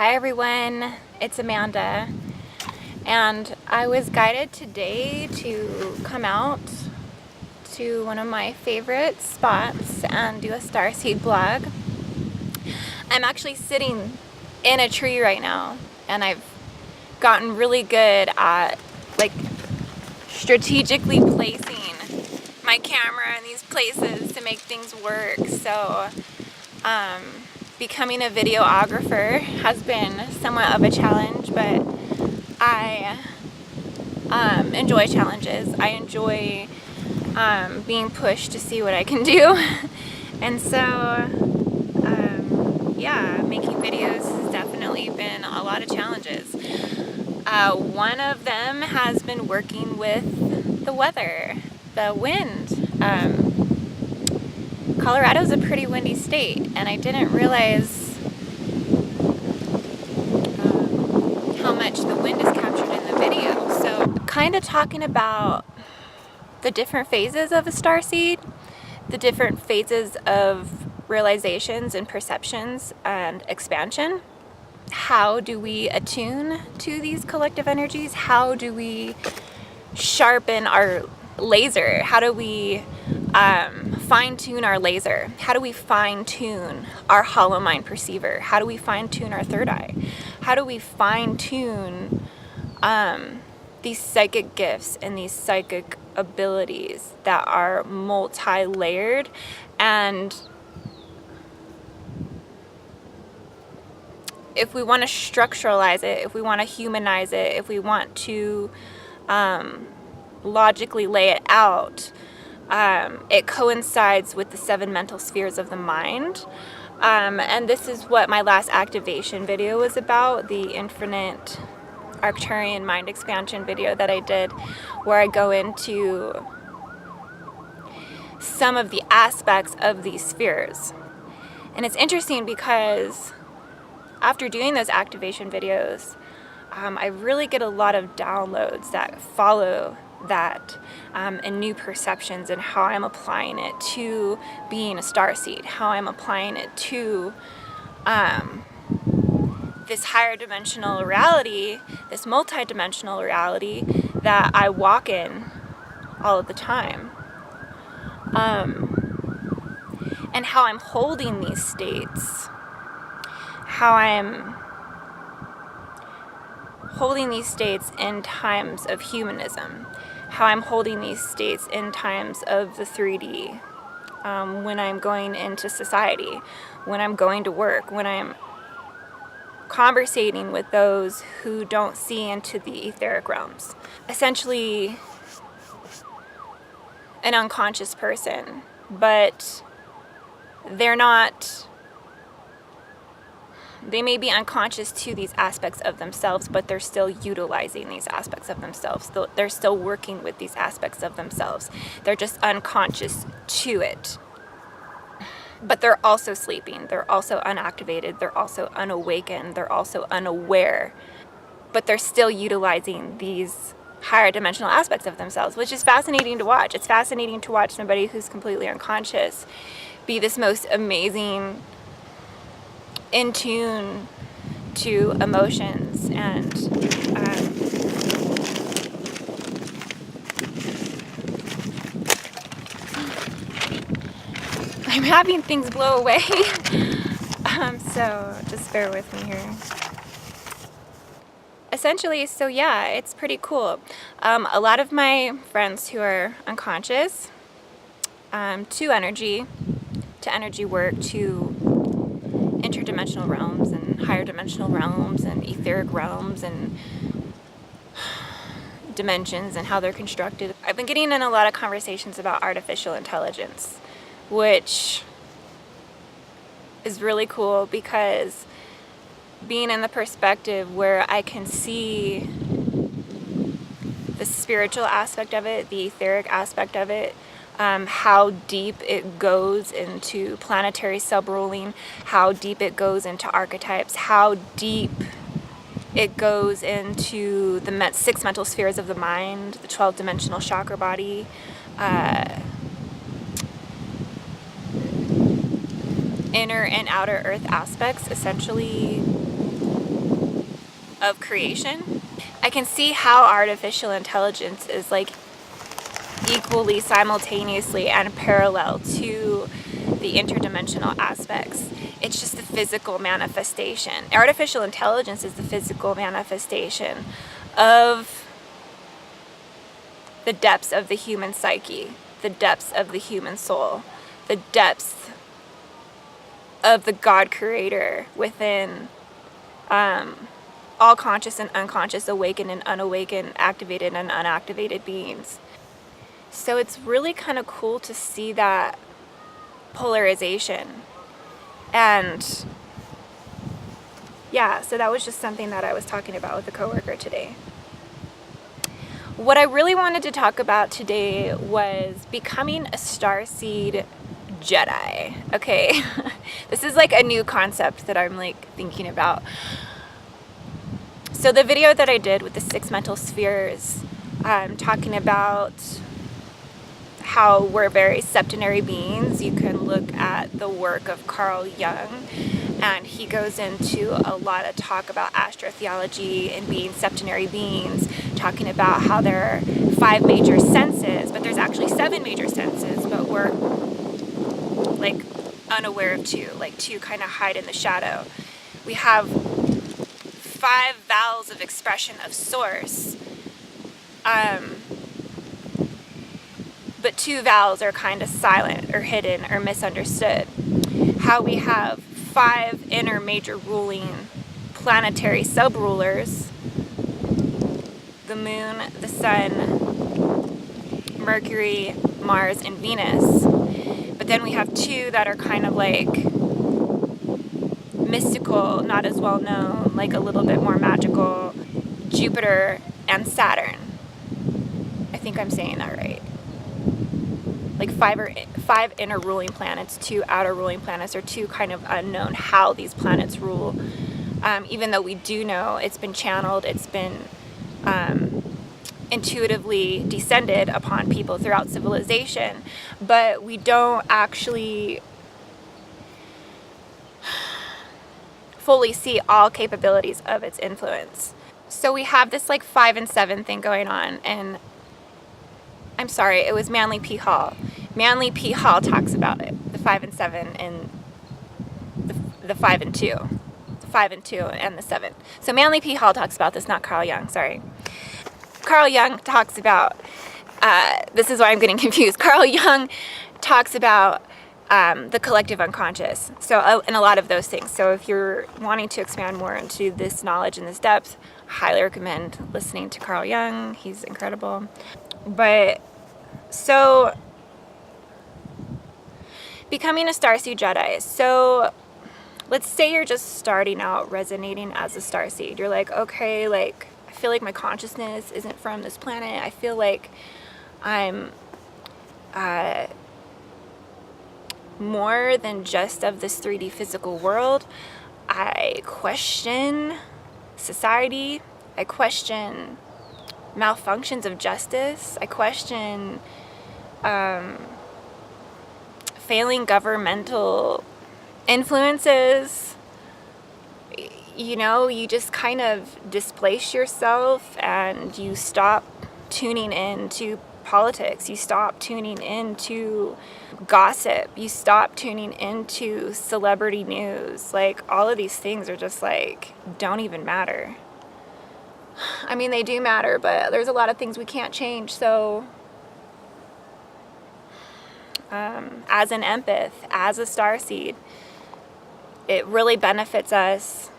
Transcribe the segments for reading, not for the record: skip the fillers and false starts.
Hi everyone, it's Amanda, and I was guided today to come out to one of my favorite spots and do a Starseed blog. I'm actually sitting in a tree right now, and I've gotten really good at strategically placing my camera in these places to make things work. So becoming a videographer has been somewhat of a challenge, but I enjoy challenges. I enjoy being pushed to see what I can do. And so yeah, making videos has definitely been a lot of challenges. One of them has been working with the weather, the wind. Colorado's a pretty windy state, and I didn't realize how much the wind is captured in the video. So kind of talking about the different phases of a starseed, the different phases of realizations and perceptions and expansion. How do we attune to these collective energies? How do we sharpen our laser? How do we fine-tune our laser? How do we fine-tune our hollow mind perceiver? How do we fine-tune our third eye? How do we fine-tune these psychic gifts and these psychic abilities that are multi-layered? And if we want to structuralize it, if we want to humanize it, if we want to logically lay it out, it coincides with the 7 mental spheres of the mind. And this is what my last activation video was about, the infinite Arcturian mind expansion video that I did, where I go into some of the aspects of these spheres. And it's interesting because after doing those activation videos, I really get a lot of downloads that follow that, and new perceptions, and how I'm applying it to being a starseed, how I'm applying it to this higher dimensional reality, this multi-dimensional reality that I walk in all of the time, and how I'm holding these states, how I'm holding these states in times of humanism, how I'm holding these states in times of the 3D, when I'm going into society, when I'm going to work, when I'm conversating with those who don't see into the etheric realms. Essentially an unconscious person, but they may be unconscious to these aspects of themselves, but they're still utilizing these aspects of themselves. They're still working with these aspects of themselves. They're just unconscious to it. But they're also sleeping. They're also unactivated. They're also unawakened. They're also unaware. But they're still utilizing these higher dimensional aspects of themselves, which is fascinating to watch. It's fascinating to watch somebody who's completely unconscious be this most amazing, in tune to emotions, and I'm having things blow away. So just bear with me here. Essentially, so yeah, it's pretty cool. A lot of my friends who are unconscious to energy work, to interdimensional realms and higher dimensional realms and etheric realms and dimensions and how they're constructed. I've been getting in a lot of conversations about artificial intelligence, which is really cool, because being in the perspective where I can see the spiritual aspect of it, the etheric aspect of it, how deep it goes into planetary sub-ruling, how deep it goes into archetypes, how deep it goes into the 6 mental spheres of the mind, the 12-dimensional chakra body, inner and outer earth aspects, essentially of creation. I can see how artificial intelligence is like equally, simultaneously, and parallel to the interdimensional aspects. It's just the physical manifestation. Artificial intelligence is the physical manifestation of the depths of the human psyche, the depths of the human soul, the depths of the God creator within all conscious and unconscious, awakened and unawakened, activated and unactivated beings. So it's really kind of cool to see that polarization. And yeah, so that was just something that I was talking about with a coworker today. What I really wanted to talk about today was becoming a Starseed Jedi. Okay, this is like a new concept that I'm like thinking about. So the video that I did with the 6 mental spheres, talking about how we're very septenary beings. You can look at the work of Carl Jung, and he goes into a lot of talk about astrotheology and being septenary beings, talking about how there are 5 major senses, but there's actually 7 major senses, but we're like unaware of 2, like 2 kind of hide in the shadow. We have 5 vowels of expression of source, but 2 vowels are kind of silent or hidden or misunderstood. How we have 5 inner major ruling planetary sub-rulers: the moon, the sun, Mercury, Mars, and Venus. But then we have 2 that are kind of like mystical, not as well known, like a little bit more magical: Jupiter and Saturn. I think I'm saying that right. Like 5 inner ruling planets, 2 outer ruling planets, or 2 kind of unknown how these planets rule. Even though we do know it's been channeled, it's been intuitively descended upon people throughout civilization, but we don't actually fully see all capabilities of its influence. So we have this like 5 and 7 thing going on, and I'm sorry, it was Manly P. Hall. Manly P. Hall talks about it, the 5 and 7, and the 5 and 2. The 5 and 2 and the 7. So Manly P. Hall talks about this, not Carl Jung, sorry. Carl Jung talks about, this is why I'm getting confused. Carl Jung talks about the collective unconscious. So, and a lot of those things. So if you're wanting to expand more into this knowledge and this depth, highly recommend listening to Carl Jung. He's incredible. But so becoming a Starseed Jedi. So let's say you're just starting out resonating as a Starseed. You're like, okay, like I feel like my consciousness isn't from this planet. I feel like I'm more than just of this 3D physical world. I question society. I question malfunctions of justice. I question failing governmental influences. You know, you just kind of displace yourself and you stop tuning into politics. You stop tuning into gossip. You stop tuning into celebrity news. Like, all of these things are just like, don't even matter. I mean, they do matter, but there's a lot of things we can't change. So as an empath, as a starseed, it really benefits us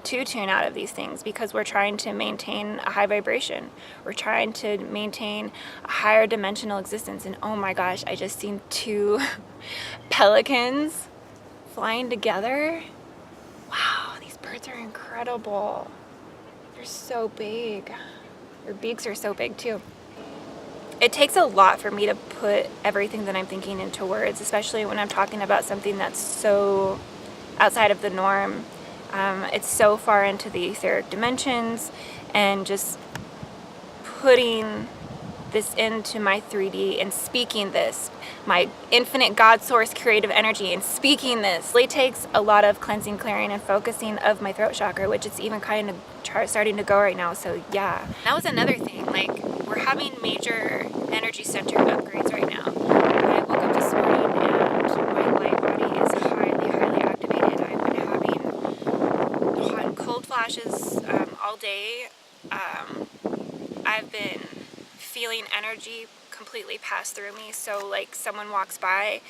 to tune out of these things, because we're trying to maintain a high vibration. We're trying to maintain a higher dimensional existence. And oh my gosh, I just seen 2 pelicans flying together. Wow, these birds are incredible. They're so big. Their beaks are so big too. It takes a lot for me to put everything that I'm thinking into words, especially when I'm talking about something that's so outside of the norm. It's so far into the etheric dimensions, and just putting this into my 3D and speaking this, my infinite God source creative energy, and speaking this really takes a lot of cleansing, clearing, and focusing of my throat chakra, which is even kind of starting to go right now. So yeah, that was another thing. Like, we're having major energy center upgrades right now. I woke up this morning and my light body is highly, highly activated. I've been having hot and cold flashes all day. I've been feeling energy completely pass through me. So like someone walks by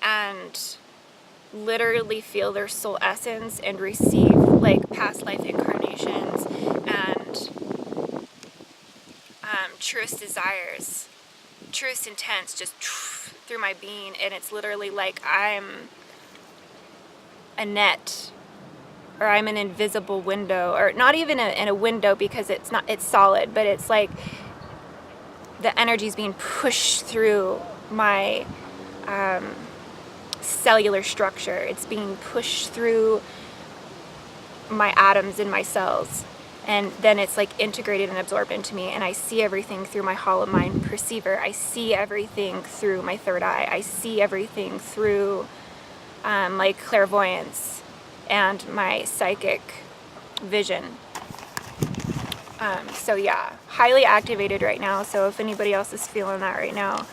and literally feel their soul essence and receive like past life incarnations and truest desires, truest intents just through my being. And it's literally like I'm a net, or I'm an invisible window, or not even in a window because it's solid, but it's like the energy is being pushed through my cellular structure. It's being pushed through my atoms in my cells, and then it's like integrated and absorbed into me, and I see everything through my hollow mind perceiver. I see everything through my third eye. I see everything through like clairvoyance and my psychic vision. So yeah, highly activated right now. So if anybody else is feeling that right now,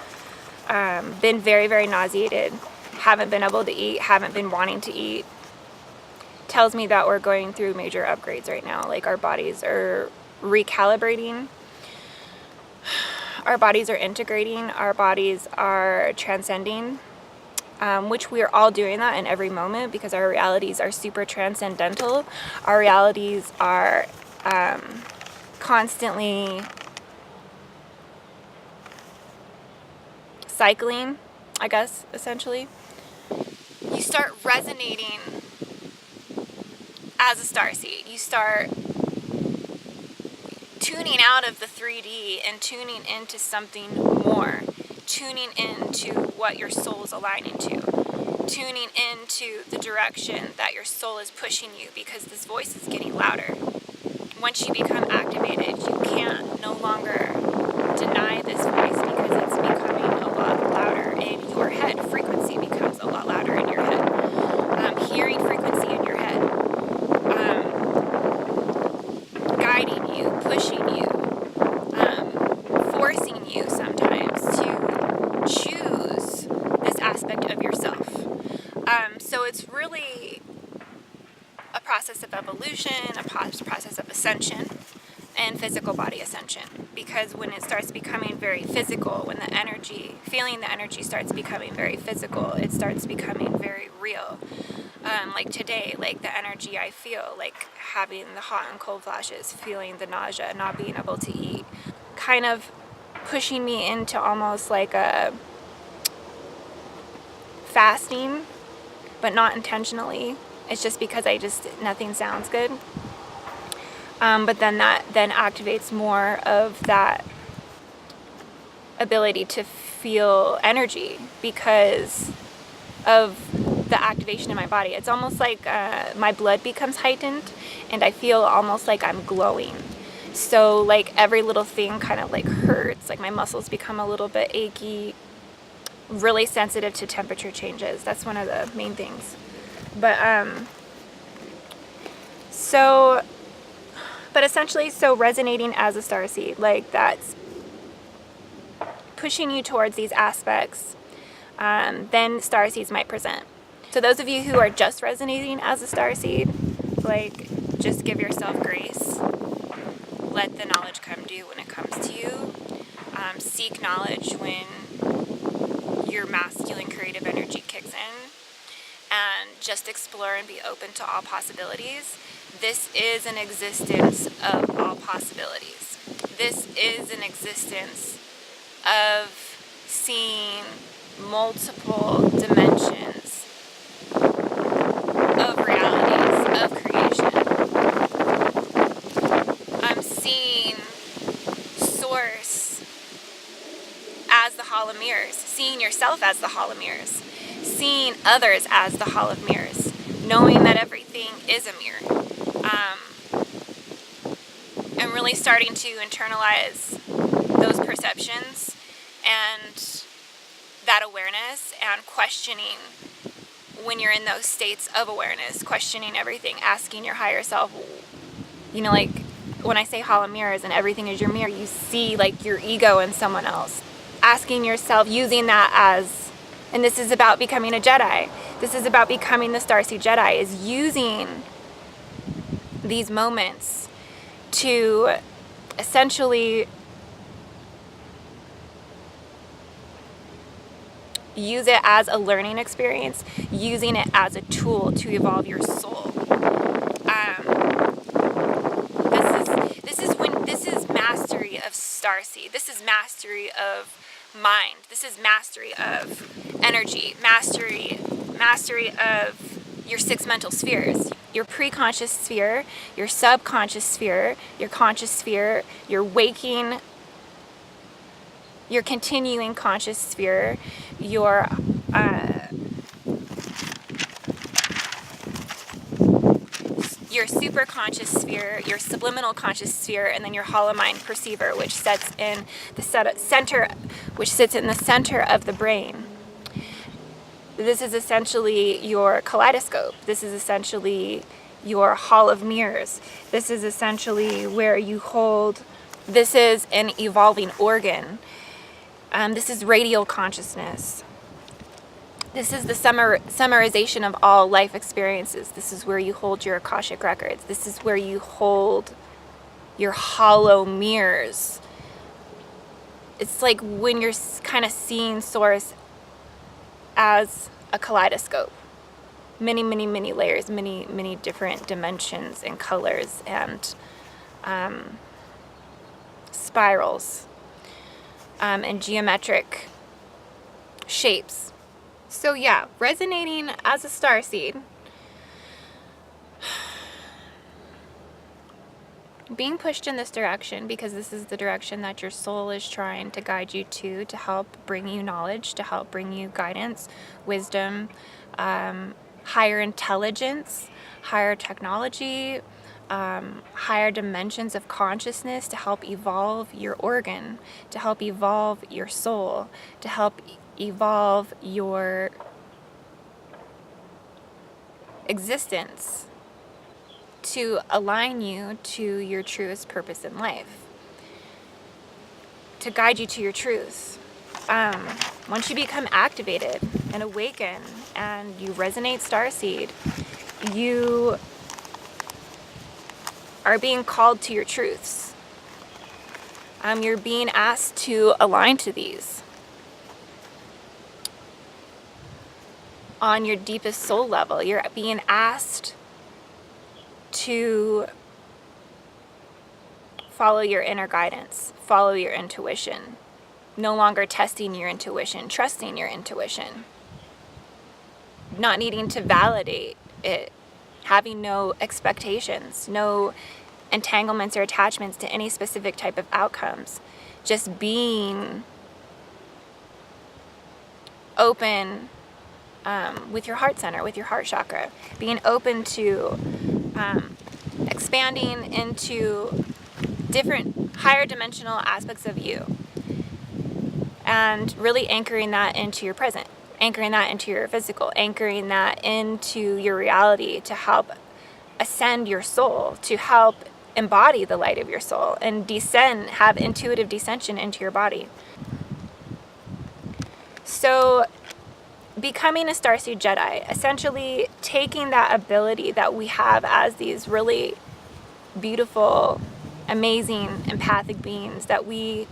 been very, very nauseated, haven't been able to eat, haven't been wanting to eat, tells me that we're going through major upgrades right now. Like, our bodies are recalibrating, our bodies are integrating, our bodies are transcending, which we are all doing that in every moment because our realities are super transcendental. Our realities are constantly cycling, I guess, essentially. You start resonating as a starseed. You start tuning out of the 3D and tuning into something more, tuning into what your soul is aligning to, tuning into the direction that your soul is pushing you, because this voice is getting louder. Once you become activated, you can't no longer deny this voice because it's becoming a lot louder in your head. Frequency becomes a lot louder in your head. Hearing frequency in your head, guiding you, pushing you, forcing you sometimes to choose this aspect of yourself. So it's really a process of evolution, a process of ascension, and physical body ascension. Because when it starts becoming very physical, when the energy, feeling the energy starts becoming very physical, it starts becoming very real. Like today, like the energy I feel, like having the hot and cold flashes, feeling the nausea, not being able to eat, kind of pushing me into almost like a fasting, but not intentionally. It's just because nothing sounds good. But then that then activates more of that ability to feel energy because of the activation in my body. It's almost like my blood becomes heightened and I feel almost like I'm glowing. So like every little thing kind of like hurts, like my muscles become a little bit achy, really sensitive to temperature changes. That's one of the main things. But essentially, so resonating as a starseed, like that's pushing you towards these aspects, then starseeds might present. So those of you who are just resonating as a starseed, like, just give yourself grace. Let the knowledge come due when it comes to you. Seek knowledge when your masculine creative energy kicks in. And just explore and be open to all possibilities. This is an existence of all possibilities. This is an existence of seeing multiple dimensions of realities, of creation. I'm seeing Source as the Hall of Mirrors, seeing yourself as the Hall of Mirrors, seeing others as the Hall of Mirrors, knowing that everything is a mirror. And really starting to internalize those perceptions and that awareness, and questioning when you're in those states of awareness, questioning everything, asking your higher self, you know, like when I say hollow mirrors and everything is your mirror, you see like your ego in someone else. Asking yourself, using that as, and this is about becoming a Jedi, this is about becoming the Starseed Jedi, is using these moments to essentially use it as a learning experience, using it as a tool to evolve your soul. This is mastery of Starseed. This is mastery of mind. This is mastery of energy. Mastery of your 6 mental spheres. Your pre-conscious sphere, your subconscious sphere, your conscious sphere, your waking, your continuing conscious sphere, your super conscious sphere, your subliminal conscious sphere, and then your hollow mind perceiver, which sits in the center of the brain. This is essentially your kaleidoscope. This is essentially your hall of mirrors. This is essentially where you hold. This is an evolving organ. This is radial consciousness. This is the summarization of all life experiences. This is where you hold your Akashic records. This is where you hold your hollow mirrors. It's like when you're kind of seeing Source as a kaleidoscope. Many, many, many layers, many, many different dimensions and colors and spirals and geometric shapes. So yeah, resonating as a starseed, being pushed in this direction because this is the direction that your soul is trying to guide you to help bring you knowledge, to help bring you guidance, wisdom, higher intelligence, higher technology, higher dimensions of consciousness, to help evolve your organ, to help evolve your soul, to help evolve your existence, to align you to your truest purpose in life, to guide you to your truth. Once you become activated and awaken and you resonate Starseed, you are being called to your truths. You're being asked to align to these on your deepest soul level. You're being asked to follow your inner guidance, follow your intuition. No longer testing your intuition, trusting your intuition. Not needing to validate it, having no expectations, no entanglements or attachments to any specific type of outcomes. Just being open with your heart center, with your heart chakra. Being open to expanding into different higher dimensional aspects of you. And really anchoring that into your present. Anchoring that into your physical. Anchoring that into your reality to help ascend your soul. To help embody the light of your soul. And descend, have intuitive descension into your body. So becoming a Starseed Jedi, essentially taking that ability that we have as these really beautiful, amazing, empathic beings, that we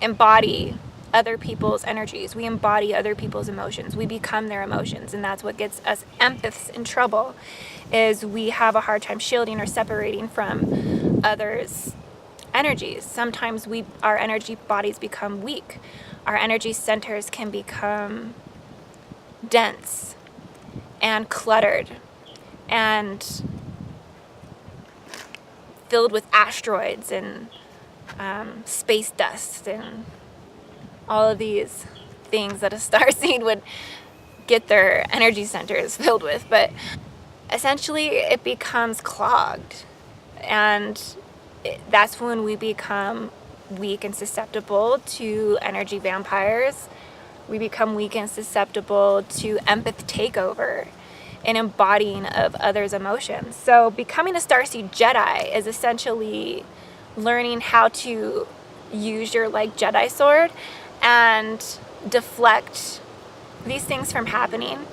embody other people's energies, we embody other people's emotions, we become their emotions, and that's what gets us empaths in trouble, is we have a hard time shielding or separating from others' energies. Sometimes our energy bodies become weak. Our energy centers can become dense and cluttered and filled with asteroids and space dust and all of these things that a starseed would get their energy centers filled with. But essentially it becomes clogged, and that's when we become weak and susceptible to energy vampires. We become weak and susceptible to empath takeover and embodying of others' emotions. So becoming a Starseed Jedi is essentially learning how to use your like Jedi sword and deflect these things from happening.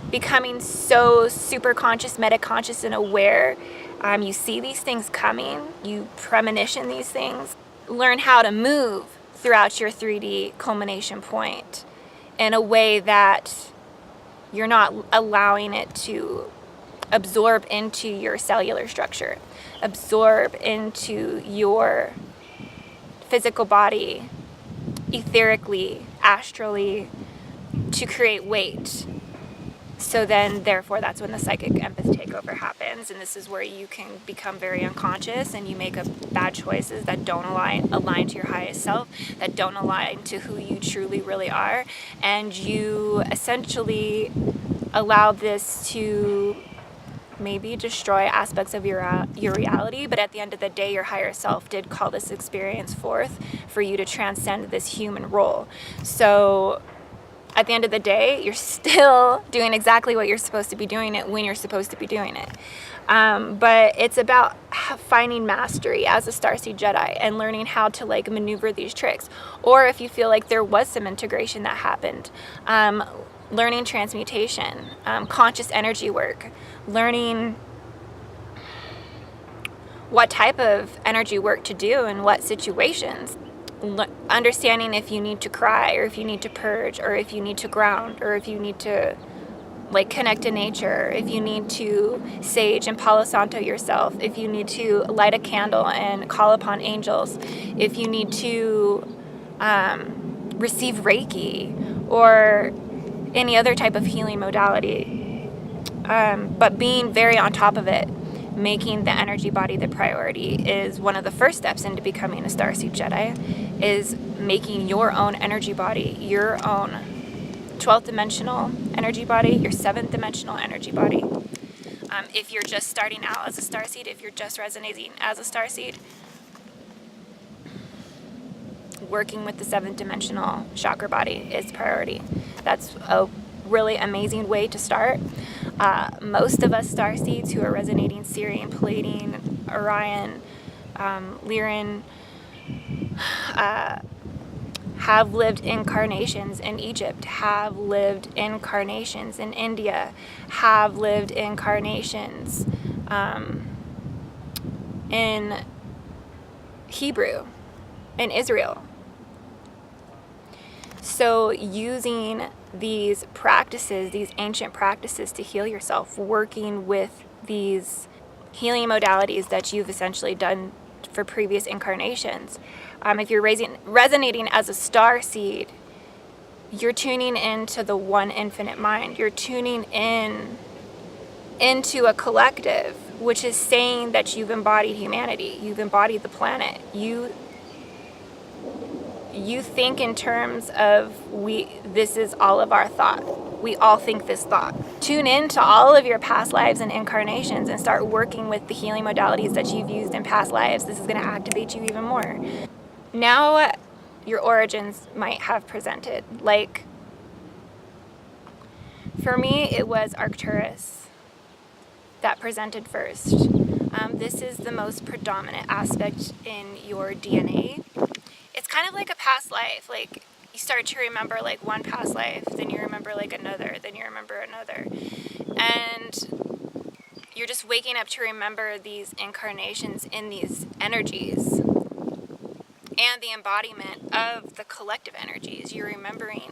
Becoming so super conscious, meta-conscious, and aware. You see these things coming, you premonition these things. Learn how to move throughout your 3D culmination point in a way that you're not allowing it to absorb into your cellular structure, absorb into your physical body, etherically, astrally, to create weight. So then, therefore, that's when the psychic empath takeover happens, and this is where you can become very unconscious and you make bad choices that don't align to your highest self, that don't align to who you truly really are, and you essentially allow this to maybe destroy aspects of your reality, but at the end of the day, your higher self did call this experience forth for you to transcend this human role. So at the end of the day, you're still doing exactly what you're supposed to be doing it when you're supposed to be doing it. But it's about finding mastery as a Starseed Jedi and learning how to like maneuver these tricks. Or if you feel like there was some integration that happened, learning transmutation, conscious energy work, learning what type of energy work to do in what situations. Understanding if you need to cry, or if you need to purge, or if you need to ground, or if you need to like connect to nature, if you need to sage and Palo Santo yourself, if you need to light a candle and call upon angels, if you need to receive Reiki or any other type of healing modality, but being very on top of it. Making the energy body the priority is one of the first steps into becoming a Starseed Jedi, is making your own energy body, your own 12th dimensional energy body, your 7th dimensional energy body. If you're just starting out as a Starseed, if you're just resonating as a Starseed, working with the 7th dimensional chakra body is priority. That's a really amazing way to start. Most of us Starseeds who are resonating Sirian, Palladian, Orion, Lyran, have lived incarnations in Egypt, have lived incarnations in India, have lived incarnations in Hebrew, in Israel. So using these practices, these ancient practices to heal yourself, working with these healing modalities that you've essentially done for previous incarnations. If you're resonating as a Starseed, you're tuning into the one infinite mind. You're tuning into a collective, which is saying that you've embodied humanity. You've embodied the planet. You think in terms of this is all of our thought. We all think this thought. Tune into all of your past lives and incarnations and start working with the healing modalities that you've used in past lives. This is going to activate you even more. Now your origins might have presented. Like, for me, it was Arcturus that presented first. This is the most predominant aspect in your DNA. It's kind of like a past life. Like, you start to remember like one past life, then you remember like another, then you remember another. And you're just waking up to remember these incarnations in these energies and the embodiment of the collective energies. You're remembering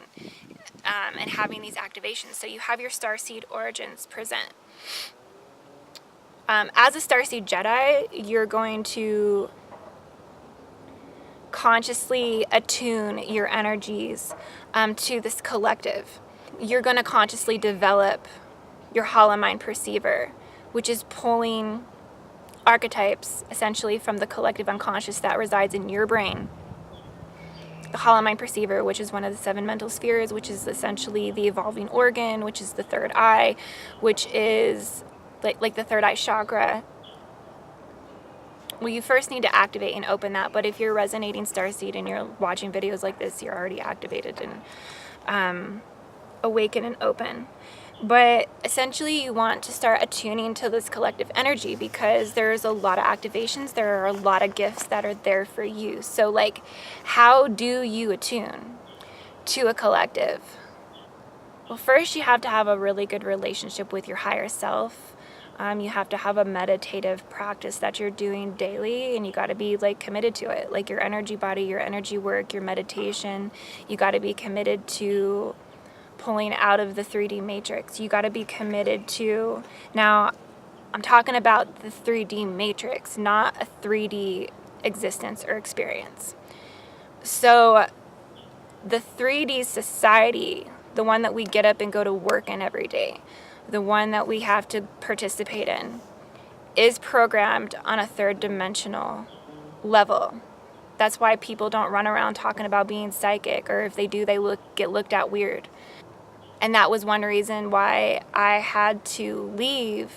and having these activations. So you have your Starseed origins present. As a Starseed Jedi, you're going to consciously attune your energies to this collective. You're going to consciously develop your hollow mind perceiver, which is pulling archetypes essentially from the collective unconscious that resides in your brain. The hollow mind perceiver, which is one of the 7 mental spheres, which is essentially the evolving organ, which is the third eye, which is like the third eye chakra, well, you first need to activate and open that. But if you're resonating Starseed and you're watching videos like this, you're already activated and awaken and open. But essentially you want to start attuning to this collective energy, because there's a lot of activations, there are a lot of gifts that are there for you. So like, how do you attune to a collective? Well, first you have to have a really good relationship with your higher self. You have to have a meditative practice that you're doing daily, and you got to be like committed to it. Like your energy body, your energy work, your meditation, you got to be committed to pulling out of the 3D matrix. You got to be committed to, now I'm talking about the 3D matrix, not a 3D existence or experience. So the 3D society, the one that we get up and go to work in every day, the one that we have to participate in, is programmed on a third dimensional level. That's why people don't run around talking about being psychic, or if they do, they get looked at weird. And that was one reason why I had to leave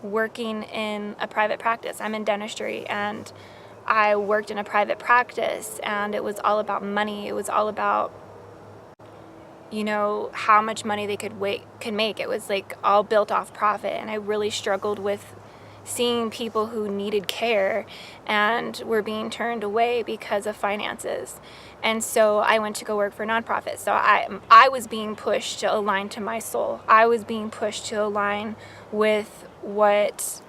working in a private practice. I'm in dentistry, and I worked in a private practice, and it was all about money. It was all about, you know, how much money they could make. It was like all built off profit, and I really struggled with seeing people who needed care and were being turned away because of finances. And so I went to go work for nonprofits. So I was being pushed to align to my soul. I was being pushed to align with what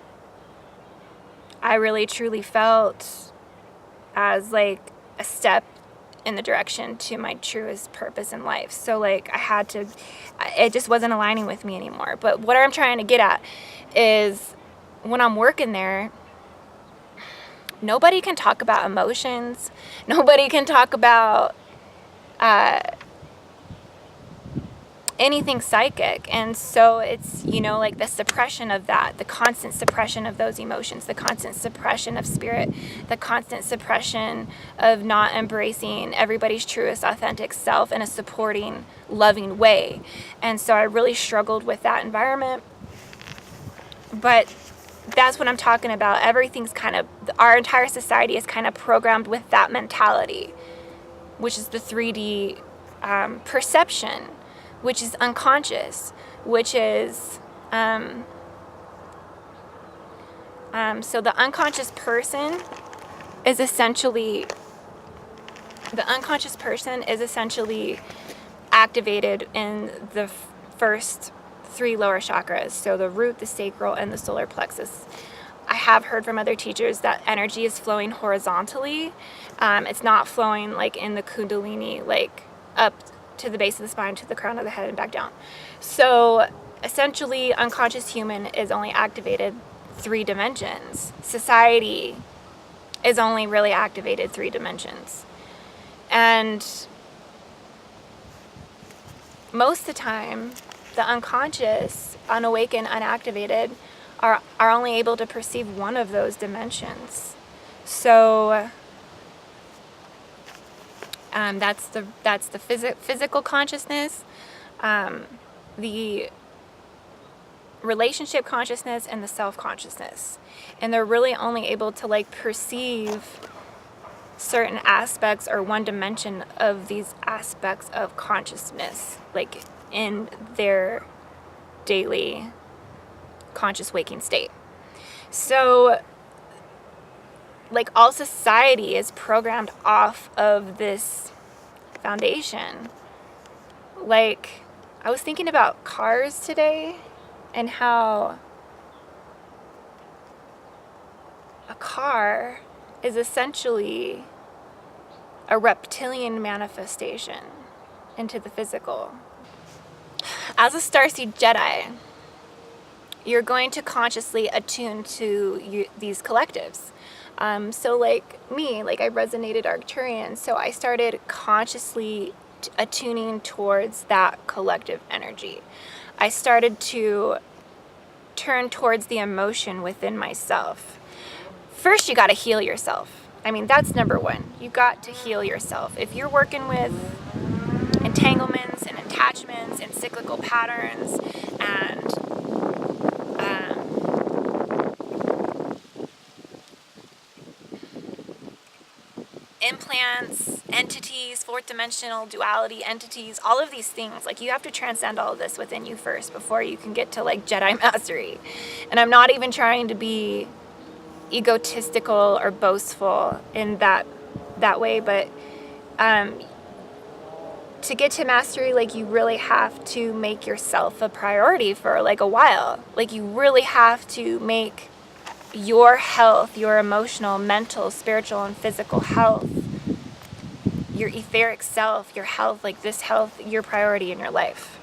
I really truly felt as like a step in the direction to my truest purpose in life. So like it just wasn't aligning with me anymore. But what I'm trying to get at is, when I'm working there, nobody can talk about emotions. Nobody can talk about anything psychic. And so it's, you know, like the suppression of that, the constant suppression of those emotions, the constant suppression of spirit, the constant suppression of not embracing everybody's truest authentic self in a supporting, loving way. And so I really struggled with that environment. But that's what I'm talking about. Everything's kind of, our entire society is kind of programmed with that mentality, which is the 3D perception, which is unconscious, which is, so the unconscious person is essentially activated in the first 3 lower chakras, so the root, the sacral, and the solar plexus. I have heard from other teachers that energy is flowing horizontally. It's not flowing like in the kundalini, like up to the base of the spine, to the crown of the head, and back down. So essentially, unconscious human is only activated 3 dimensions. Society is only really activated 3 dimensions. And most of the time, the unconscious, unawakened, unactivated are only able to perceive one of those dimensions. So that's the physical consciousness, the relationship consciousness, and the self-consciousness. And they're really only able to like perceive certain aspects or one dimension of these aspects of consciousness, like in their daily conscious waking state. So like all society is programmed off of this foundation. Like I was thinking about cars today, and how a car is essentially a reptilian manifestation into the physical. As a Starseed Jedi, you're going to consciously attune to these collectives. So like me, like I resonated Arcturian, so I started consciously attuning towards that collective energy. I started to turn towards the emotion within myself. First, you got to heal yourself. I mean, that's number one. You got to heal yourself. If you're working with entanglements and attachments and cyclical patterns and implants, entities, fourth dimensional duality entities, all of these things. Like, you have to transcend all of this within you first before you can get to like Jedi Mastery. And I'm not even trying to be egotistical or boastful in that way, but to get to mastery, like, you really have to make yourself a priority for like a while. Like, you really have to make your health, your emotional, mental, spiritual, and physical health, your etheric self, your health, like this health, your priority in your life.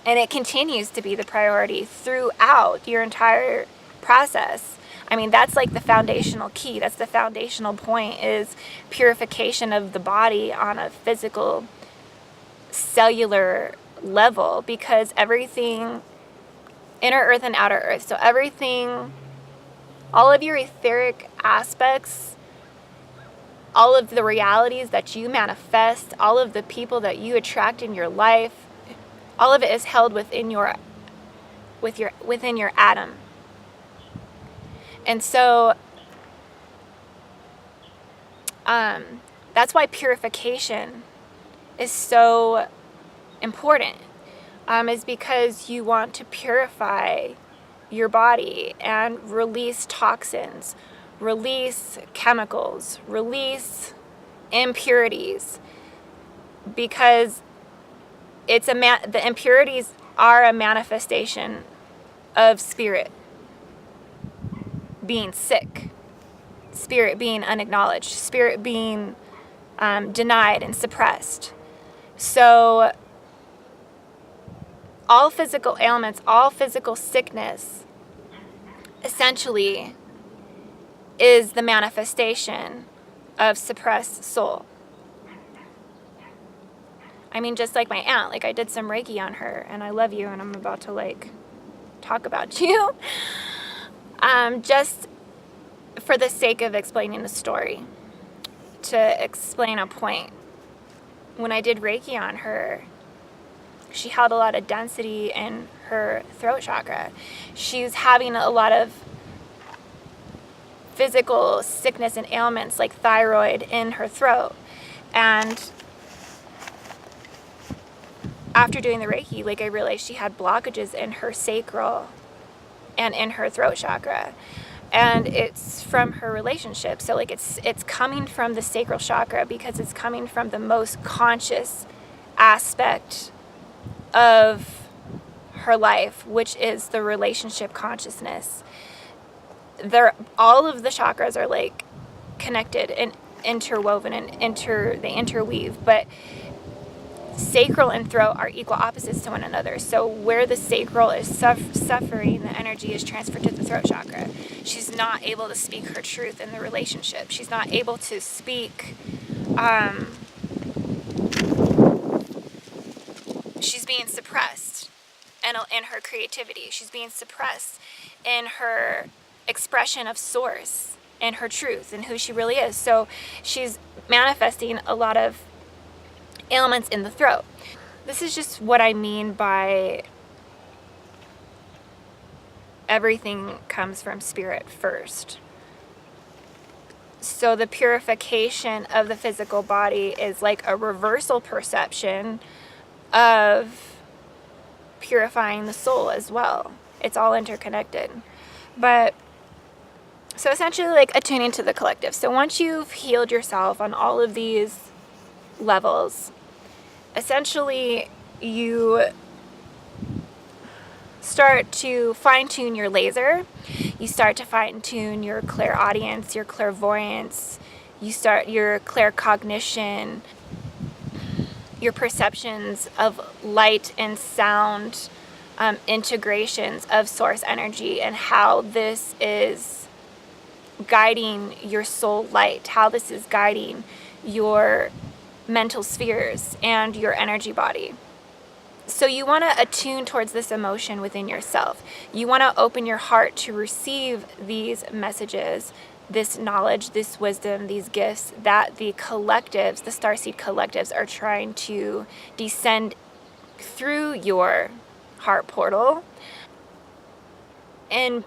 And it continues to be the priority throughout your entire process. I mean, that's like the foundational key. That's the foundational point, is purification of the body on a physical, cellular level, because everything, inner earth and outer earth, so everything, all of your etheric aspects, all of the realities that you manifest, all of the people that you attract in your life, all of it is held within your atom. And so that's why purification is so important, is because you want to purify your body and release toxins, release chemicals, release impurities, because the impurities are a manifestation of spirit being sick, spirit being unacknowledged, spirit being denied and suppressed. So all physical ailments, all physical sickness, essentially is the manifestation of suppressed soul. I mean, just like my aunt, like, I did some Reiki on her, and I love you, and I'm about to like talk about you. Just for the sake of explaining the story, to explain a point. When I did Reiki on her, she held a lot of density in her throat chakra. She's having a lot of physical sickness and ailments like thyroid in her throat. And after doing the Reiki, like, I realized she had blockages in her sacral and in her throat chakra. And it's from her relationship. So like, it's coming from the sacral chakra, because it's coming from the most conscious aspect of her life, which is the relationship consciousness. All of the chakras are like connected and interwoven, and they interweave, but sacral and throat are equal opposites to one another. So where the sacral is suffering, the energy is transferred to the throat chakra. She's not able to speak her truth in the relationship. She's not able to speak. She's being suppressed in her creativity. She's being suppressed in her expression of source and her truth and who she really is. So she's manifesting a lot of ailments in the throat. This is just what I mean by everything comes from spirit first. So the purification of the physical body is like a reversal perception of purifying the soul as well. It's all interconnected. But so essentially, like, attuning to the collective. So once you've healed yourself on all of these levels, essentially you start to fine-tune your laser. You start to fine-tune your clairaudience, your clairvoyance. You start your claircognition, your perceptions of light and sound, integrations of source energy, and how this is guiding your soul light, how this is guiding your mental spheres and your energy body. So you want to attune towards this emotion within yourself. You want to open your heart to receive these messages, this knowledge, this wisdom, these gifts that the collectives, the Starseed collectives, are trying to descend through your heart portal and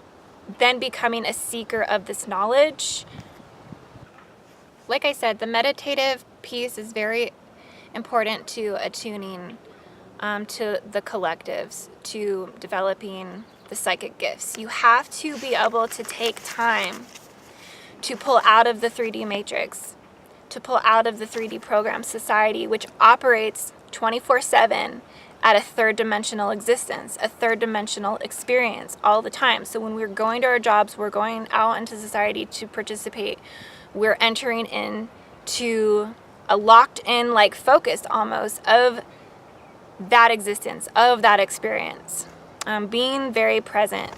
then becoming a seeker of this knowledge. Like I said, the meditative piece is very important to attuning to the collectives, to developing the psychic gifts. You have to be able to take time to pull out of the 3D matrix, to pull out of the 3D program society, which operates 24/7 at a third dimensional existence, a third dimensional experience all the time. So when we're going to our jobs, we're going out into society to participate, we're entering into a locked in, like, focus almost of that existence, of that experience. Being very present,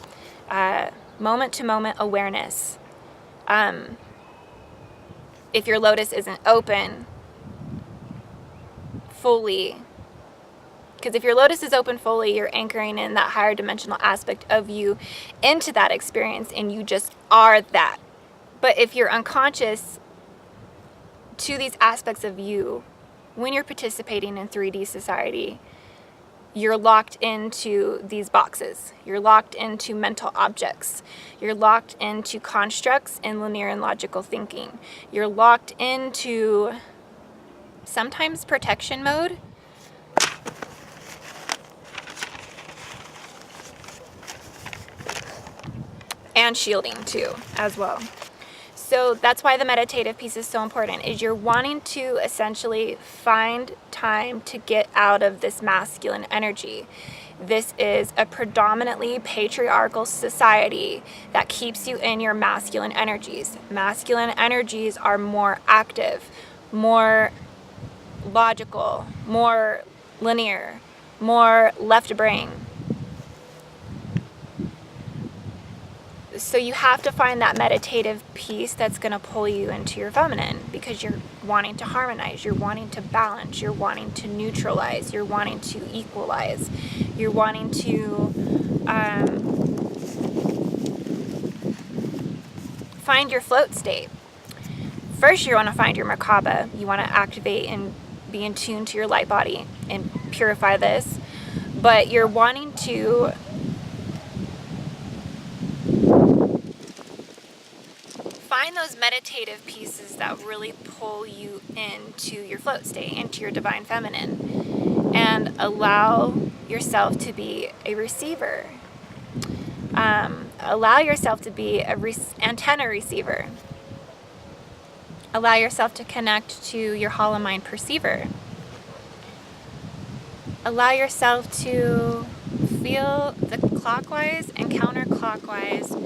moment to moment awareness. If your lotus isn't open fully, because if your lotus is open fully, you're anchoring in that higher dimensional aspect of you into that experience, and you just are that. But if you're unconscious to these aspects of you, when you're participating in 3D society, you're locked into these boxes. You're locked into mental objects. You're locked into constructs and linear and logical thinking. You're locked into sometimes protection mode. And shielding too, as well. So that's why the meditative piece is so important, is you're wanting to essentially find time to get out of this masculine energy. This is a predominantly patriarchal society that keeps you in your masculine energies. Masculine energies are more active, more logical, more linear, more left brain. So you have to find that meditative piece that's going to pull you into your feminine, because you're wanting to harmonize, you're wanting to balance, you're wanting to neutralize, you're wanting to equalize, you're wanting to find your float state. First, you want to find your Merkaba. You want to activate and be in tune to your light body and purify this. But you're wanting to find those meditative pieces that really pull you into your float state, into your divine feminine, and allow yourself to be a receiver. Allow yourself to be a antenna receiver. Allow yourself to connect to your hollow mind perceiver. Allow yourself to feel the clockwise and counterclockwise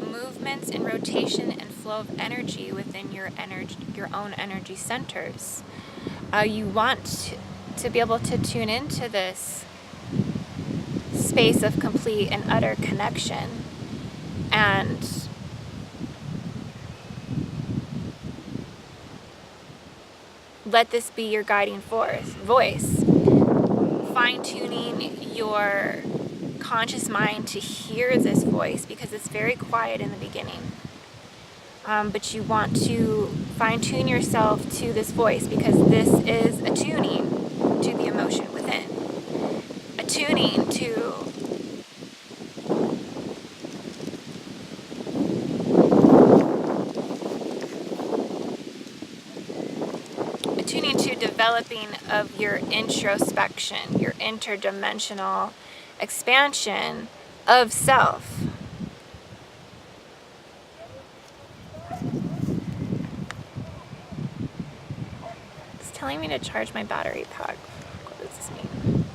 movements and rotation and flow of energy within your own energy centers. You want to be able to tune into this space of complete and utter connection, and let this be your guiding voice. Fine-tuning your conscious mind to hear this voice, because it's very quiet in the beginning. But you want to fine-tune yourself to this voice, because this is attuning to the emotion within. Attuning to developing of your introspection, your interdimensional expansion of self. It's telling me to charge my battery pack. What does this mean?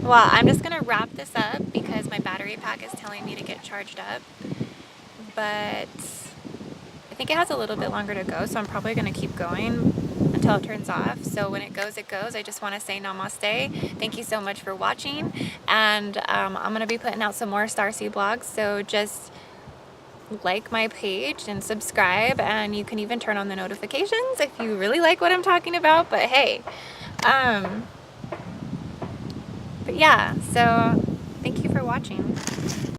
Well, I'm just going to wrap this up because my battery pack is telling me to get charged up. But I think it has a little bit longer to go, so I'm probably going to keep going until it turns off. So when it goes, it goes. I just want to say namaste. Thank you so much for watching, and I'm going to be putting out some more Starseed blogs, so just like my page and subscribe, and you can even turn on the notifications if you really like what I'm talking about. But hey, but yeah, so thank you for watching.